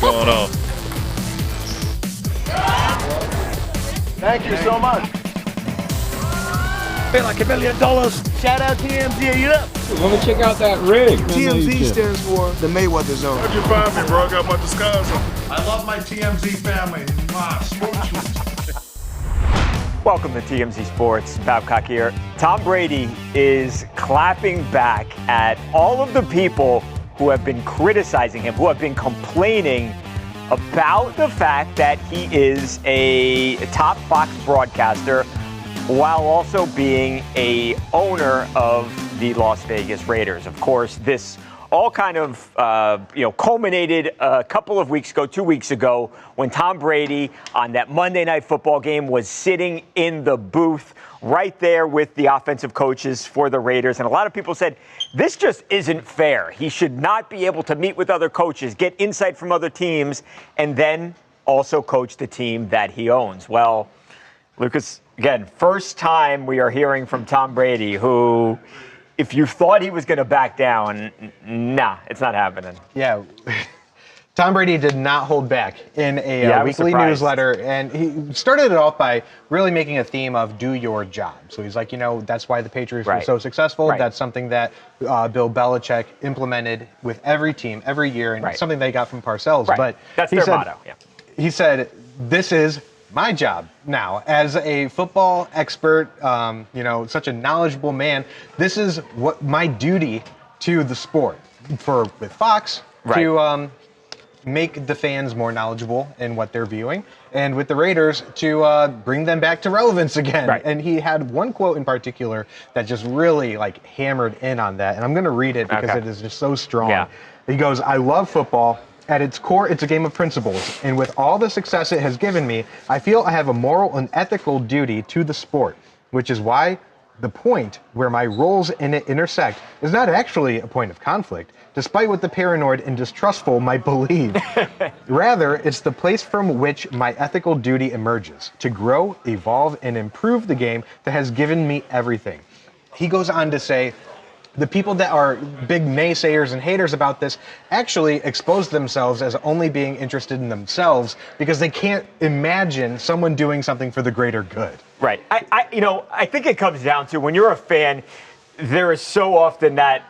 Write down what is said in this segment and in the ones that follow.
going on. Thank you so much. Feel like $1 million. Shout out TMZ, you up? Let me check out that rig. TMZ stands for the Mayweather Zone. How'd you find me, bro? I got my disguise on. I love my TMZ family. Welcome to TMZ Sports. Babcock here. Tom Brady is clapping back at all of the people who have been criticizing him, who have been complaining about the fact that he is a top Fox broadcaster while also being a owner of the Las Vegas Raiders. Of course, this all kind of culminated a couple of weeks ago, 2 weeks ago, when Tom Brady on that Monday Night Football game was sitting in the booth right there with the offensive coaches for the Raiders. And a lot of people said, this just isn't fair. He should not be able to meet with other coaches, get insight from other teams, and then also coach the team that he owns. Well, Lucas, again, first time we are hearing from Tom Brady, who, if you thought he was going to back down, nah, it's not happening. Yeah. Tom Brady did not hold back in a weekly newsletter, and he started it off by really making a theme of do your job. So he's like, that's why the Patriots were so successful. Right. That's something that Bill Belichick implemented with every team every year, and something they got from Parcells. Right. But that's their motto. Yeah. He said, this is my job now as a football expert, such a knowledgeable man. This is what my duty to the sport with Fox to make the fans more knowledgeable in what they're viewing, and with the Raiders to bring them back to relevance again. Right. And he had one quote in particular that just really hammered in on that, and I'm going to read it because it is just so strong. Yeah. He goes, "I love football. At its core, it's a game of principles, and with all the success it has given me, I feel I have a moral and ethical duty to the sport, which is why the point where my roles in it intersect is not actually a point of conflict, despite what the paranoid and distrustful might believe. Rather, it's the place from which my ethical duty emerges, to grow, evolve, and improve the game that has given me everything." He goes on to say, the people that are big naysayers and haters about this actually expose themselves as only being interested in themselves because they can't imagine someone doing something for the greater good. Right. I think it comes down to when you're a fan, there is so often that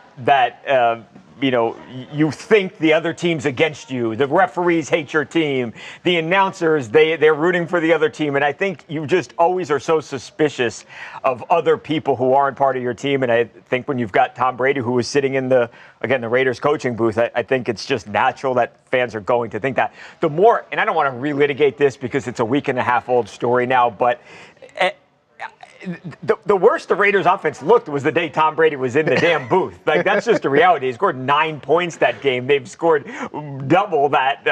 you think the other team's against you. The referees hate your team. The announcers, they're rooting for the other team. And I think you just always are so suspicious of other people who aren't part of your team. And I think when you've got Tom Brady, who was sitting in the Raiders coaching booth, I think it's just natural that fans are going to think that. The more, and I don't want to relitigate this because it's a week and a half old story now, but the worst the Raiders offense looked was the day Tom Brady was in the damn booth. That's just the reality. He scored 9 points that game. They've scored double that.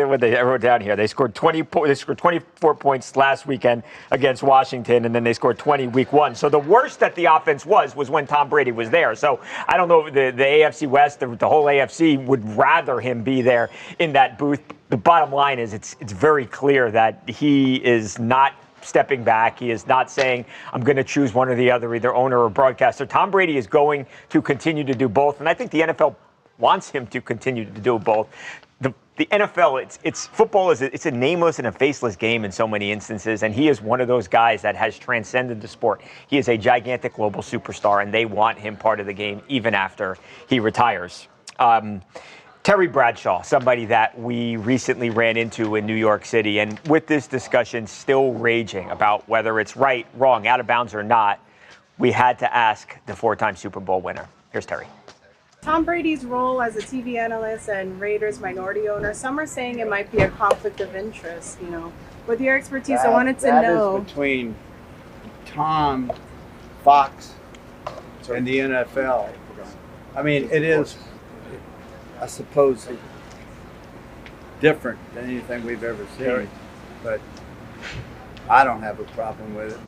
What I wrote down here. They scored 24 points last weekend against Washington, and then they scored 20 week 1. So the worst that the offense was when Tom Brady was there. So I don't know, the AFC West, the whole AFC would rather him be there in that booth. The bottom line is it's very clear that he is not stepping back. He is not saying, I'm going to choose one or the other, either owner or broadcaster. Tom Brady is going to continue to do both, and I think the NFL wants him to continue to do both. The NFL, it's football it's a nameless and a faceless game in so many instances, and he is one of those guys that has transcended the sport. He is a gigantic global superstar, and they want him part of the game even after he retires. Terry Bradshaw, somebody that we recently ran into in New York City, and with this discussion still raging about whether it's right, wrong, out of bounds or not, we had to ask the 4-time Super Bowl winner. Here's Terry. Tom Brady's role as a TV analyst and Raiders minority owner, some are saying it might be a conflict of interest. With your expertise, I wanted to know. That is between Tom, Fox, and the NFL. I mean, it is, I suppose, different than anything we've ever seen, but I don't have a problem with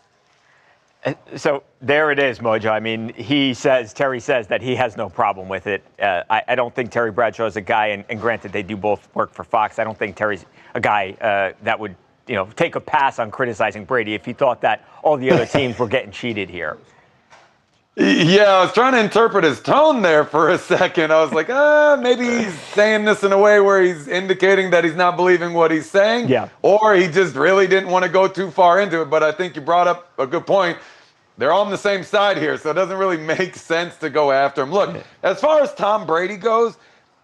it. So there it is, Mojo. I mean, Terry says that he has no problem with it. I don't think Terry Bradshaw is a guy, and granted, they do both work for Fox. I don't think Terry's a guy that would, take a pass on criticizing Brady if he thought that all the other teams were getting cheated here. Yeah, I was trying to interpret his tone there for a second. I was like, maybe he's saying this in a way where he's indicating that he's not believing what he's saying. Yeah. Or he just really didn't want to go too far into it. But I think you brought up a good point. They're on the same side here, so it doesn't really make sense to go after him. Look, as far as Tom Brady goes,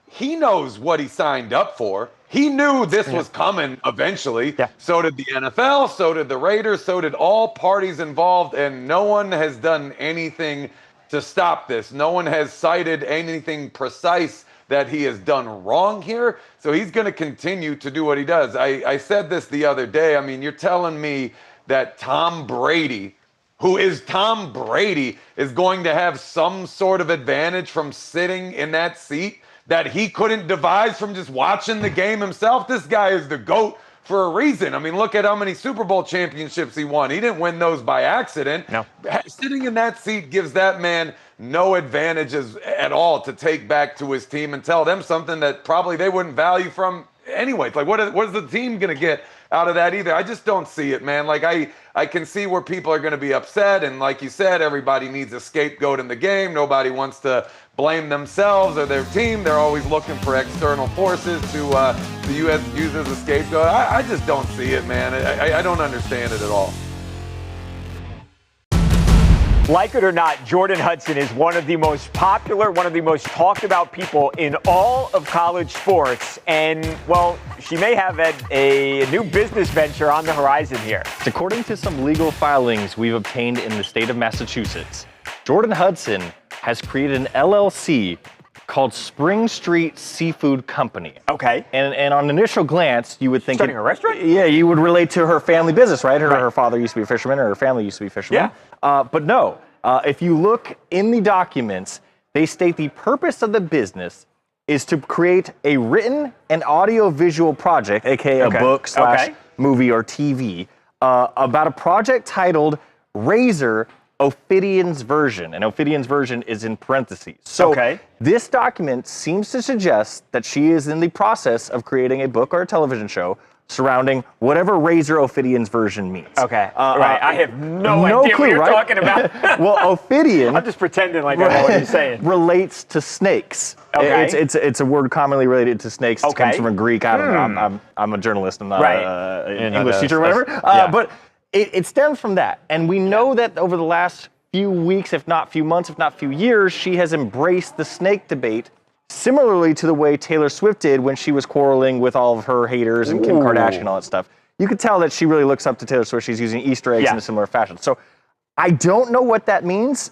he knows what he signed up for. He knew this was coming eventually. Yeah. So did the NFL, so did the Raiders, so did all parties involved, and no one has done anything to stop this. No one has cited anything precise that he has done wrong here. So he's going to continue to do what he does. I said this the other day. I mean, you're telling me that Tom Brady, who is Tom Brady, is going to have some sort of advantage from sitting in that seat that he couldn't devise from just watching the game himself? This guy is the GOAT for a reason. I mean, look at how many Super Bowl championships he won. He didn't win those by accident. No. Sitting in that seat gives that man no advantages at all to take back to his team and tell them something that probably they wouldn't value from anyway. It's like, what is the team going to get out of that either? I just don't see it, man. Like, I can see where people are going to be upset. And like you said, everybody needs a scapegoat in the game. Nobody wants to blame themselves or their team. They're always looking for external forces to use as a scapegoat. I just don't see it, man. I don't understand it at all. Like it or not, Jordan Hudson is one of the most popular, one of the most talked about people in all of college sports. And, well, she may have a new business venture on the horizon here. According to some legal filings we've obtained in the state of Massachusetts, Jordan Hudson has created an LLC called Spring Street Seafood Company. Okay. And on initial glance, you would think Starting a restaurant? Yeah, you would relate to her family business, right? Her father used to be a fisherman, or her family used to be fishermen. Yeah. But no, if you look in the documents, they state the purpose of the business is to create a written and audio-visual project, aka a book / movie or TV, about a project titled Razor Ophidion's Version, and Ophidion's Version is in parentheses. So this document seems to suggest that she is in the process of creating a book or a television show surrounding whatever Razor Ophidion's Version means. Okay. Right. I have no idea clue, what you're right? talking about. Well, Ophidian. I'm just pretending like I know what you're saying. Relates to snakes. Okay. It's a word commonly related to snakes. It comes from a Greek. I don't know. I'm a journalist. I'm not an English teacher or whatever. But it stems from that. And we know that over the last few weeks, if not few months, if not few years, she has embraced the snake debate, similarly to the way Taylor Swift did when she was quarreling with all of her haters and Kim Kardashian and all that stuff. You could tell that she really looks up to Taylor Swift. She's using Easter eggs in a similar fashion. So I don't know what that means.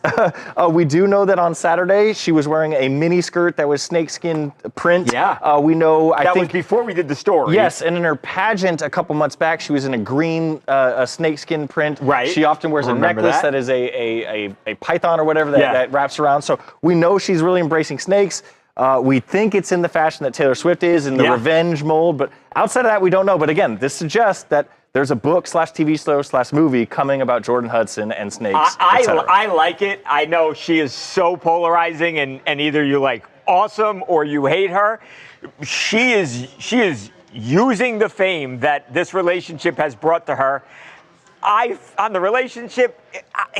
We do know that on Saturday she was wearing a mini skirt that was snakeskin print. Yeah. We know. That was before we did the story. Yes, and in her pageant a couple months back, she was in a green a snakeskin print. Right. She often wears a necklace that is a python or whatever that wraps around. So we know she's really embracing snakes. We think it's in the fashion that Taylor Swift is, in the revenge mold. But outside of that, we don't know. But again, this suggests that there's a book / TV show / movie coming about Jordan Hudson and snakes. I like it. I know she is so polarizing, and either you like awesome or you hate her. She is using the fame that this relationship has brought to her. On the relationship,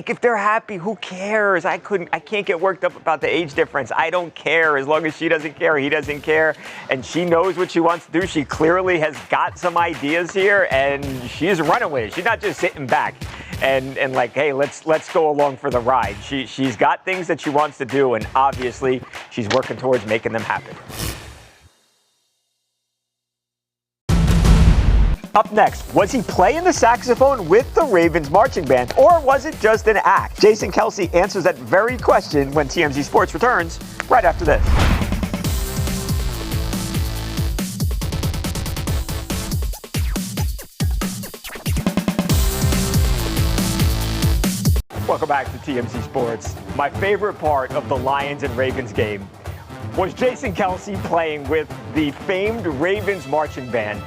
if they're happy, who cares? I can't get worked up about the age difference. I don't care. As long as she doesn't care, he doesn't care, and she knows what she wants to do. She clearly has got some ideas here, and she's running with it. She's not just sitting back and like, hey, let's go along for the ride. She's got things that she wants to do, and obviously she's working towards making them happen. Up next, was he playing the saxophone with the Ravens marching band, or was it just an act? Jason Kelce answers that very question when TMZ Sports returns right after this. Welcome back to TMZ Sports. My favorite part of the Lions and Ravens game was Jason Kelce playing with the famed Ravens marching band.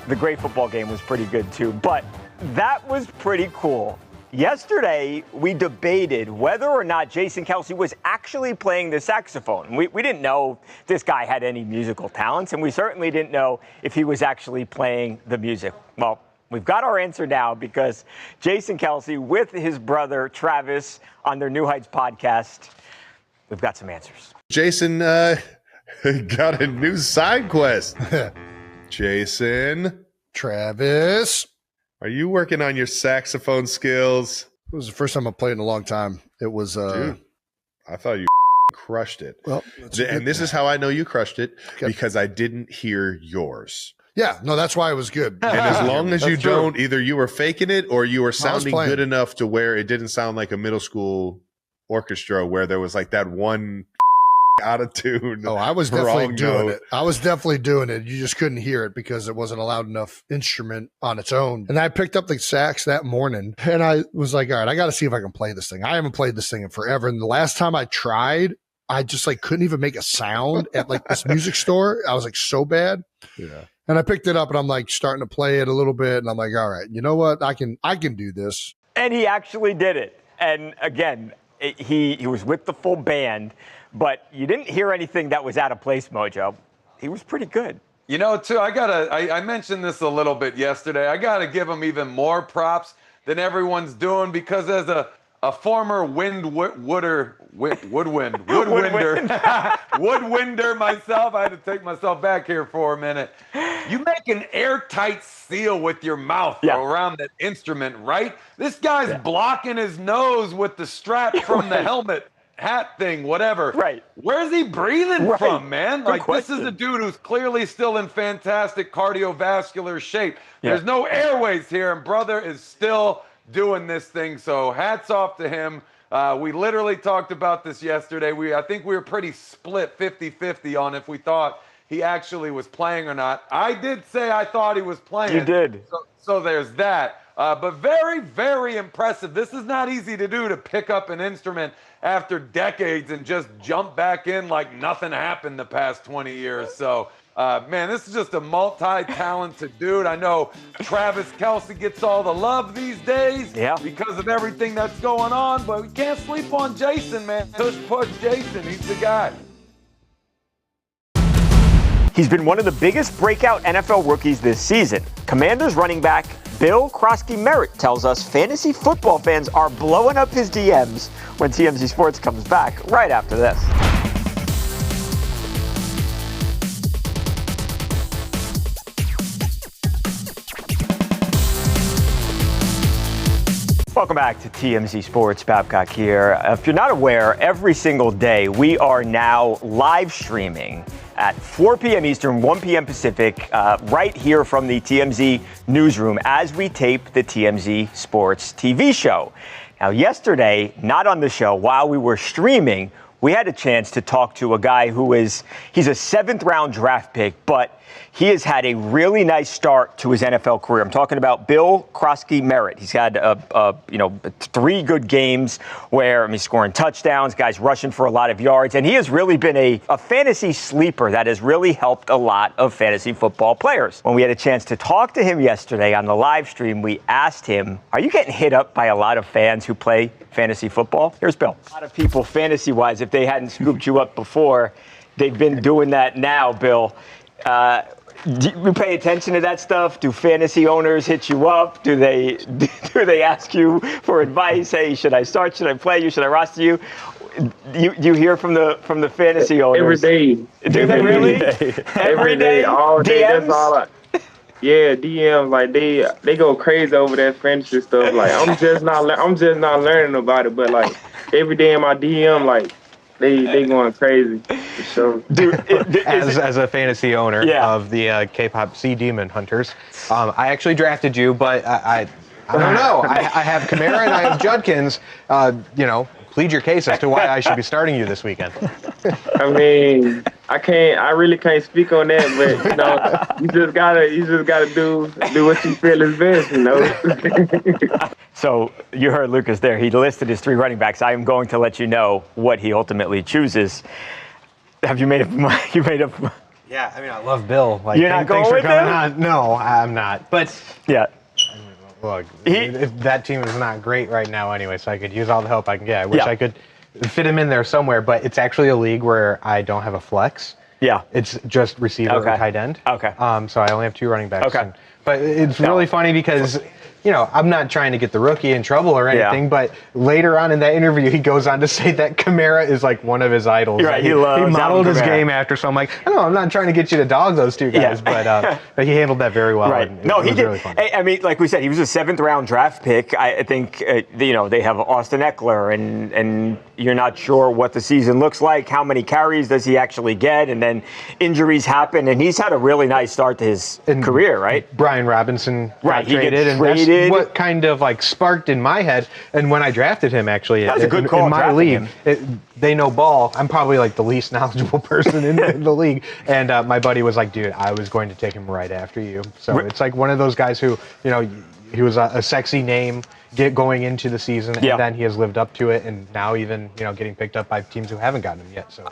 The great football game was pretty good too, but that was pretty cool. Yesterday, we debated whether or not Jason Kelce was actually playing the saxophone. We didn't know if this guy had any musical talents, and we certainly didn't know if he was actually playing the music. Well, We've got our answer now because Jason Kelce with his brother Travis on their New Heights podcast, we've got some answers. Jason got a new side quest. Jason. Travis. Are you working on your saxophone skills? It was the first time I played in a long time. It was Dude, I thought you crushed it. Well, and this is how I know you crushed it, because I didn't hear yours. Yeah, no, that's why it was good. And as long as you don't, either you were faking it or you were sounding good enough to where it didn't sound like a middle school orchestra where there was like that one out of tune. Oh, I was definitely doing it. I was definitely doing it. You just couldn't hear it because it wasn't a loud enough instrument on its own. And I picked up the sax that morning and I was like, all right, I got to see if I can play this thing. I haven't played this thing in forever. And the last time I tried, I just like couldn't even make a sound at like this music store. I was like so bad. Yeah. And I picked it up and I'm like starting to play it a little bit. And I'm like, all right, you know what? I can do this. And he actually did it. And again, he was with the full band, but you didn't hear anything that was out of place, Mojo. He was pretty good. You know, too, I mentioned this a little bit yesterday. I got to give him even more props than everyone's doing, because as a former woodwinder myself, I had to take myself back here for a minute. You make an airtight seal with your mouth around that instrument, right? This guy's blocking his nose with the strap from the helmet, hat thing, whatever. Right. Where's he breathing from, man? Like, this is a dude who's clearly still in fantastic cardiovascular shape. There's no airways here, and brother is still doing this thing, so hats off to him. We literally talked about this yesterday. I think we were pretty split 50-50 on if we thought he actually was playing or not. I did say I thought he was playing. You did. So there's that. But very, very impressive. This is not easy to do, to pick up an instrument after decades and just jump back in like nothing happened the past 20 years. So man, this is just a multi-talented dude. I know Travis Kelce gets all the love these days because of everything that's going on, but we can't sleep on Jason, man. Push Jason. He's the guy. He's been one of the biggest breakout NFL rookies this season. Commanders running back Bill Croskey-Merritt tells us fantasy football fans are blowing up his DMs when TMZ Sports comes back right after this. Welcome back to TMZ Sports. Babcock here. If you're not aware, every single day we are now live streaming at 4 p.m. Eastern, 1 p.m. Pacific, right here from the TMZ newsroom as we tape the TMZ Sports TV show. Now, yesterday, not on the show, while we were streaming, we had a chance to talk to a guy he's a 7th round draft pick, but he has had a really nice start to his NFL career. I'm talking about Bill Croskey-Merritt. He's had 3 good games where he's scoring touchdowns, guys rushing for a lot of yards, and he has really been a fantasy sleeper that has really helped a lot of fantasy football players. When we had a chance to talk to him yesterday on the live stream, we asked him, are you getting hit up by a lot of fans who play fantasy football? Here's Bill. A lot of people fantasy-wise, if they hadn't scooped you up before, they've been doing that now, Bill. Do you pay attention to that stuff? Do fantasy owners hit you up? Do they ask you for advice? Hey, should I start? Should I play you? Should I roster you? You hear from the fantasy owners every day? Do they really? Every day, all day. DMs? That's all. Yeah, DMs, like they go crazy over that fantasy stuff. Like I'm just not learning about it, but like every day in my DM, like they going crazy. For sure. As a fantasy owner of the K-pop Sea Demon Hunters, I actually drafted you, but I don't know. I have Kamara and I have Judkins. Plead your case as to why I should be starting you this weekend. I mean, I really can't speak on that, but you just gotta do what you feel is best, So you heard Lucas there. He listed his 3 running backs. I am going to let you know what he ultimately chooses. Have you made up? Yeah, I mean, I love Bill. Like, you're not going thanks for with coming him? on. No, I'm not. But yeah. Look, if that team is not great right now anyway, so I could use all the help I can get. I wish I could fit him in there somewhere, but it's actually a league where I don't have a flex. Yeah. It's just receiver or tight end. Okay. So I only have 2 running backs. Okay. And But it's really funny because, I'm not trying to get the rookie in trouble or anything, but later on in that interview, he goes on to say that Kamara is like one of his idols. Right, he modeled his Kamara. Game after, so I'm like, no, I'm not trying to get you to dog those two guys, but he handled that very well. Right. No, he did. Really funny. I mean, like we said, he was a 7th-round draft pick. I think, they have Austin Eckler, and you're not sure what the season looks like. How many carries does he actually get? And then injuries happen, and he's had a really nice start to his career, right? Brian Robinson got he traded, gets and traded. that's what kind of like sparked in my head. And when I drafted him, actually, that was a good call in my league, they know ball. I'm probably like the least knowledgeable person in the league. And my buddy was like, dude, I was going to take him right after you. So it's like one of those guys who, he was a sexy name going into the season, and then he has lived up to it. And now even, getting picked up by teams who haven't gotten him yet. So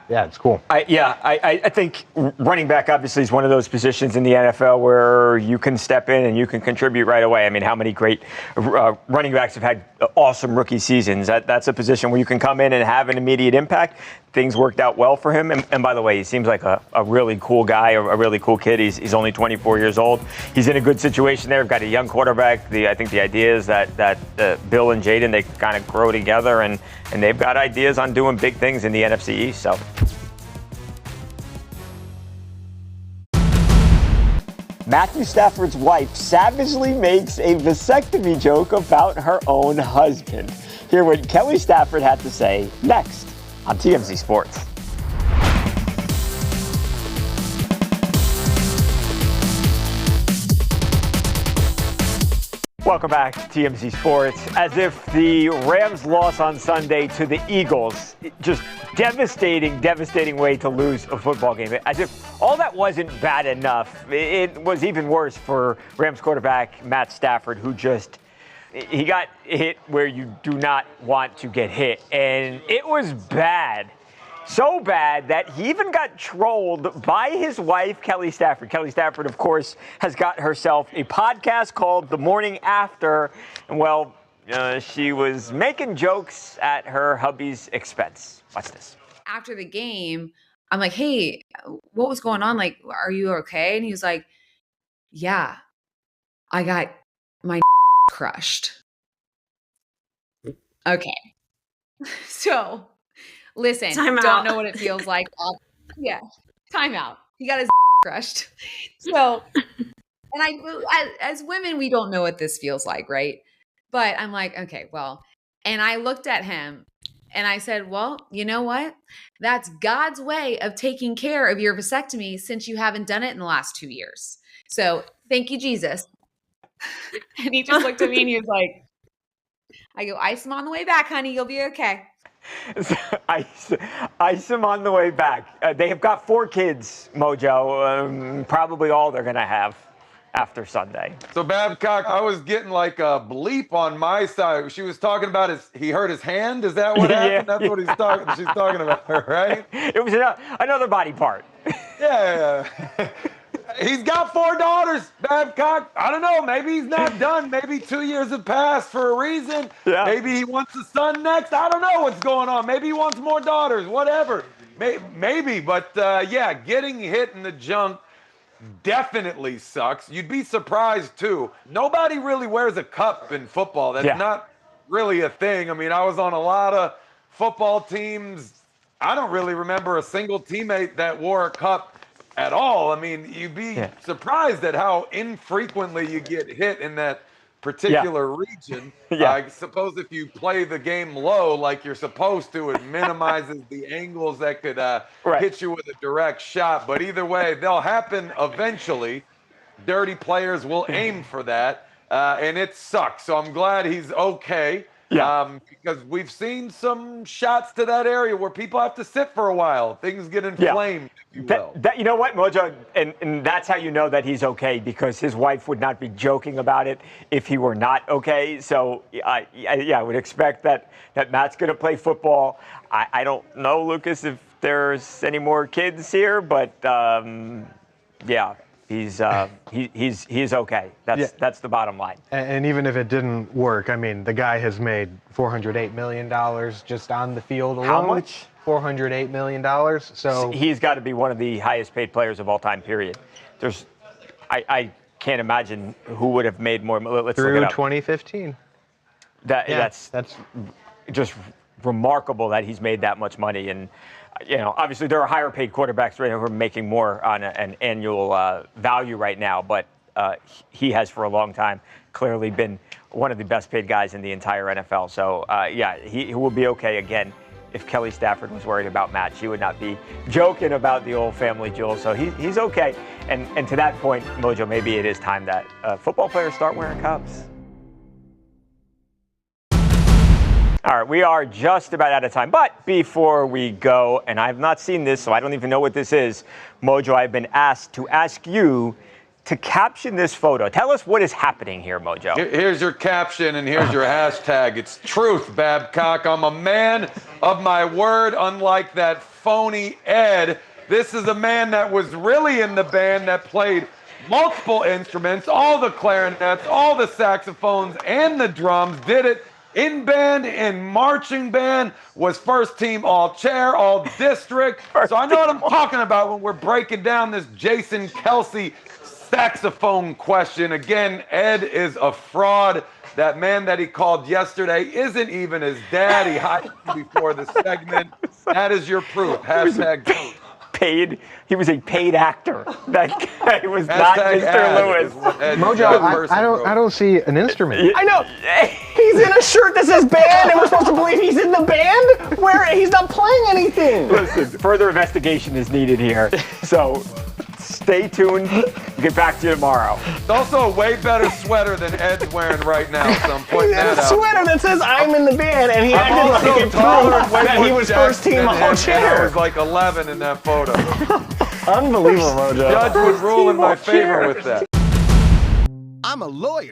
it's cool. I think running back obviously is one of those positions in the NFL where you can step in and you can contribute right away. I mean, how many great running backs have had awesome rookie seasons? That's a position where you can come in and have an immediate impact. Things worked out well for him. And by the way, he seems like a really cool guy, a really cool kid. He's only 24 years old. He's in a good situation there. We've got a young quarterback. I think the idea is that Bill and Jaden, they kind of grow together, and they've got ideas on doing big things in the NFC East. So. Matthew Stafford's wife savagely makes a vasectomy joke about her own husband. Hear what Kelly Stafford had to say next on TMZ Sports. Welcome back to TMZ Sports. As if the Rams' loss on Sunday to the Eagles, just devastating way to lose a football game. As if all that wasn't bad enough, it was even worse for Rams quarterback Matt Stafford, who he got hit where you do not want to get hit. And it was bad. So bad that he even got trolled by his wife, Kelly Stafford. Kelly Stafford, of course, has got herself a podcast called The Morning After. And, she was making jokes at her hubby's expense. Watch this. After the game, I'm like, hey, what was going on? Like, are you okay? And he was like, yeah, I got my crushed. Okay. So... listen, don't know what it feels like. Time out. He got his crushed. So, and as women, we don't know what this feels like, right? But I'm like, okay, well, and I looked at him and I said, well, you know what? That's God's way of taking care of your vasectomy since you haven't done it in the last 2 years. So thank you, Jesus. And he just looked at me and he was like, I go, ice him on the way back, honey. You'll be okay. Ice him on the way back. They have got 4 kids, Mojo. Probably all they're going to have after Sunday. So Babcock, I was getting like a bleep on my side. She was talking about he hurt his hand. Is that what happened? That's what she's talking about, right? It was another body part. Yeah. He's got 4 daughters, Babcock. I don't know. Maybe he's not done. Maybe 2 years have passed for a reason. Yeah. Maybe he wants a son next. I don't know what's going on. Maybe he wants more daughters. Whatever. Maybe. But, getting hit in the junk definitely sucks. You'd be surprised, too. Nobody really wears a cup in football. That's not really a thing. I mean, I was on a lot of football teams. I don't really remember a single teammate that wore a cup at all. I mean, you'd be surprised at how infrequently you get hit in that particular region. I suppose if you play the game low like you're supposed to, it minimizes the angles that could hit you with a direct shot. But either way, they'll happen eventually. Dirty players will aim for that, and it sucks. So I'm glad he's okay. Because we've seen some shots to that area where people have to sit for a while. Things get inflamed, if you will. You know what, Mojo? And that's how you know that he's okay, because his wife would not be joking about it if he were not okay. So, I would expect that Matt's going to play football. I don't know, Lucas, if there's any more kids here, but he's okay. That's the bottom line. And even if it didn't work, I mean, the guy has made $408 million just on the field alone. How much? $408 million. So he's got to be one of the highest paid players of all time, period. can't imagine who would have made more. Let's Through look it up. 2015. That's just remarkable that he's made that much money. And obviously there are higher paid quarterbacks right now who are making more on an annual value right now, but he has for a long time clearly been one of the best paid guys in the entire NFL. So he will be okay again. If Kelly Stafford was worried about Matt, she would not be joking about the old family jewel. So he's okay. And to that point, Mojo, maybe it is time that football players start wearing cups. All right, we are just about out of time. But before we go, and I've not seen this, so I don't even know what this is, Mojo, I've been asked to ask you to caption this photo. Tell us what is happening here, Mojo. Here's your caption and here's your hashtag. It's truth, Babcock. I'm a man of my word, unlike that phony Ed. This is a man that was really in the band, that played multiple instruments, all the clarinets, all the saxophones, and the drums, did it in band, in marching band, was first team all chair, all district. So I know what I'm talking about when we're breaking down this Jason Kelsey saxophone question. Again, Ed is a fraud. That man that he called yesterday isn't even his dad. He hired him before the segment. That is your proof. Hashtag truth. He was a paid actor. That guy was not Mr. Lewis. Mojo, I don't see an instrument. I know. He's in a shirt that says band, and we're supposed to believe he's in the band where he's not playing anything. Listen, further investigation is needed here. So stay tuned. We'll get back to you tomorrow. It's also a way better sweater than Ed's wearing right now, so I'm pointing that out. A sweater that says I'm in the band, and he acted like it proved that he was first team all chair. I was like 11 in that photo. Unbelievable, Mojo. Judge would rule in my favor with that. I'm a lawyer.